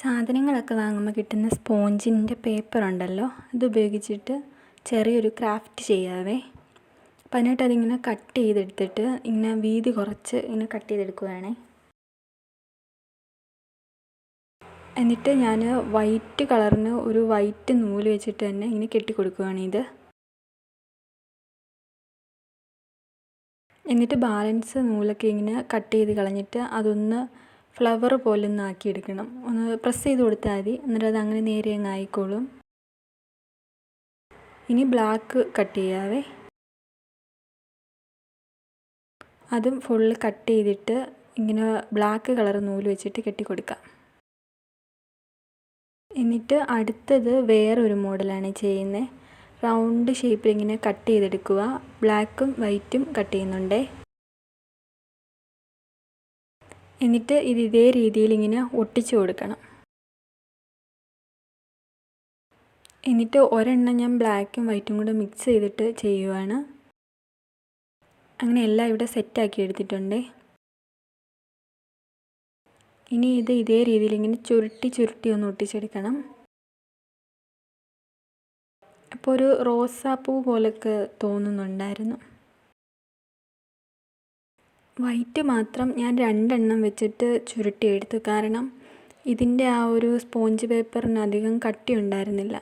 സാധനങ്ങളൊക്കെ വാങ്ങുമ്പോൾ കിട്ടുന്ന സ്പോഞ്ചിൻ്റെ പേപ്പറുണ്ടല്ലോ, അതുപയോഗിച്ചിട്ട് ചെറിയൊരു ക്രാഫ്റ്റ് ചെയ്യാവേ. അപ്പം അതിനായിട്ട് അതിങ്ങനെ കട്ട് ചെയ്തെടുത്തിട്ട് ഇങ്ങനെ വീതി കുറച്ച് ഇങ്ങനെ കട്ട് ചെയ്തെടുക്കുകയാണേ. എന്നിട്ട് ഞാൻ വൈറ്റ് കളറിന് ഒരു വൈറ്റ് നൂല് വെച്ചിട്ട് തന്നെ ഇങ്ങനെ കെട്ടിക്കൊടുക്കുകയാണ് ഇത്. എന്നിട്ട് ബാലൻസ് നൂലൊക്കെ ഇങ്ങനെ കട്ട് ചെയ്ത് കളഞ്ഞിട്ട് അതൊന്ന് ഫ്ലവർ പോലെ ഒന്ന് ആക്കിയെടുക്കണം. ഒന്ന് പ്രസ് ചെയ്ത് കൊടുത്താൽ മതി, എന്നിട്ട് അത് അങ്ങനെ നേരെ അങ്ങ് ആയിക്കോളും. ഇനി ബ്ലാക്ക് കട്ട് ചെയ്യാവേ. അതും ഫുള്ള് കട്ട് ചെയ്തിട്ട് ഇങ്ങനെ ബ്ലാക്ക് കളർ നൂല് വെച്ചിട്ട് കെട്ടിക്കൊടുക്കാം. എന്നിട്ട് അടുത്തത് വേറൊരു മോഡലാണ് ചെയ്യുന്നത്. റൗണ്ട് ഷേപ്പിൽ ഇങ്ങനെ കട്ട് ചെയ്തെടുക്കുക. ബ്ലാക്കും വൈറ്റും കട്ട് ചെയ്യുന്നുണ്ടേ. എന്നിട്ട് ഇത് ഇതേ രീതിയിൽ ഇങ്ങനെ ഒട്ടിച്ചു കൊടുക്കണം. എന്നിട്ട് ഒരെണ്ണം ഞാൻ ബ്ലാക്കും വൈറ്റും കൂടെ മിക്സ് ചെയ്തിട്ട് ചെയ്യുവാണ്. അങ്ങനെ എല്ലാം ഇവിടെ സെറ്റാക്കി എടുത്തിട്ടുണ്ടേ. ഇനി ഇത് ഇതേ രീതിയിൽ ഇങ്ങനെ ചുരുട്ടി ഒന്ന് ഒട്ടിച്ചെടുക്കണം. അപ്പോൾ ഒരു റോസാപ്പൂ പോലൊക്കെ തോന്നുന്നുണ്ടായിരുന്നു. വൈറ്റ് മാത്രം ഞാൻ 2 എണ്ണം വെച്ചിട്ട് ചുരുട്ടിയെടുത്തു. കാരണം ഇതിൻ്റെ ആ ഒരു സ്പോഞ്ച് പേപ്പറിന് അധികം കട്ടി ഉണ്ടായിരുന്നില്ല.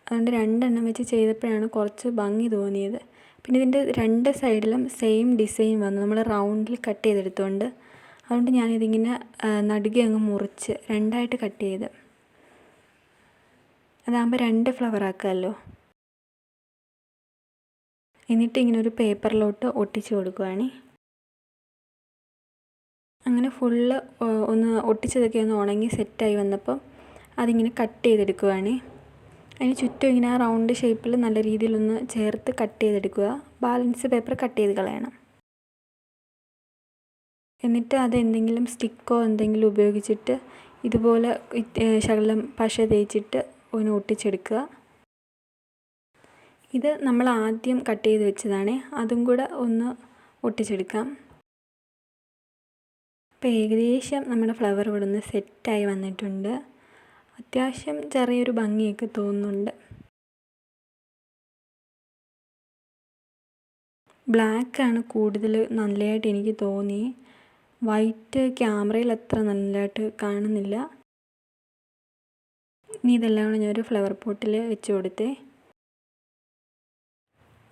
അതുകൊണ്ട് 2 എണ്ണം വെച്ച് ചെയ്തപ്പോഴാണ് കുറച്ച് ഭംഗി തോന്നിയത്. പിന്നെ ഇതിൻ്റെ 2 സൈഡിലും സെയിം ഡിസൈൻ വന്നു, നമ്മൾ റൗണ്ടിൽ കട്ട് ചെയ്തെടുത്തുകൊണ്ട്. അതുകൊണ്ട് ഞാനിതിങ്ങനെ നടുകെ അങ്ങ് മുറിച്ച് 2ആയിട്ട് കട്ട് ചെയ്ത്, അതാകുമ്പോൾ 2 ഫ്ലവർ ആക്കാമല്ലോ. എന്നിട്ട് ഇങ്ങനെ ഒരു പേപ്പറിലോട്ട് ഒട്ടിച്ച് കൊടുക്കുകയാണ്. അങ്ങനെ ഫുള്ള് ഒന്ന് ഒട്ടിച്ചതൊക്കെ ഒന്ന് ഉണങ്ങി സെറ്റായി വന്നപ്പോൾ അതിങ്ങനെ കട്ട് ചെയ്തെടുക്കുകയാണ്. അതിന് ചുറ്റും ഇങ്ങനെ ആ റൗണ്ട് ഷേപ്പിൽ നല്ല രീതിയിലൊന്ന് ചേർത്ത് കട്ട് ചെയ്തെടുക്കുക. ബാലൻസ് പേപ്പർ കട്ട് ചെയ്ത് കളയണം. എന്നിട്ട് അതെന്തെങ്കിലും സ്റ്റിക്കോ എന്തെങ്കിലും ഉപയോഗിച്ചിട്ട് ഇതുപോലെ ശകലം പശ തേച്ചിട്ട് ഒന്ന് ഒട്ടിച്ചെടുക്കുക. ഇത് നമ്മൾ ആദ്യം കട്ട് ചെയ്ത് വെച്ചതാണ്, അതും കൂടെ ഒന്ന് ഒട്ടിച്ചെടുക്കാം. ഇപ്പോൾ ഏകദേശം നമ്മുടെ ഫ്ലവർ ഇവിടെ നിന്ന് സെറ്റായി വന്നിട്ടുണ്ട്. അത്യാവശ്യം ചെറിയൊരു ഭംഗിയൊക്കെ തോന്നുന്നുണ്ട്. ബ്ലാക്കാണ് കൂടുതൽ നല്ലതായിട്ട് എനിക്ക് തോന്നി. വൈറ്റ് ക്യാമറയിൽ അത്ര നല്ലതായിട്ട് കാണുന്നില്ല. ഇനി ഇതെല്ലാം കൂടെ ഞാനൊരു ഫ്ലവർ പോട്ടിൽ വെച്ച് കൊടുത്തേ.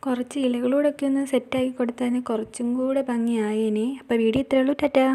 കുറച്ച് ഇലകളൂടെയൊക്കെ ഒന്ന് സെറ്റാക്കി കൊടുത്താൽ കുറച്ചും കൂടെ ഭംഗിയായേനെ. അപ്പോൾ വീഡിയോ ഇത്രയേ ഉള്ളൂ. ടാറ്റാ.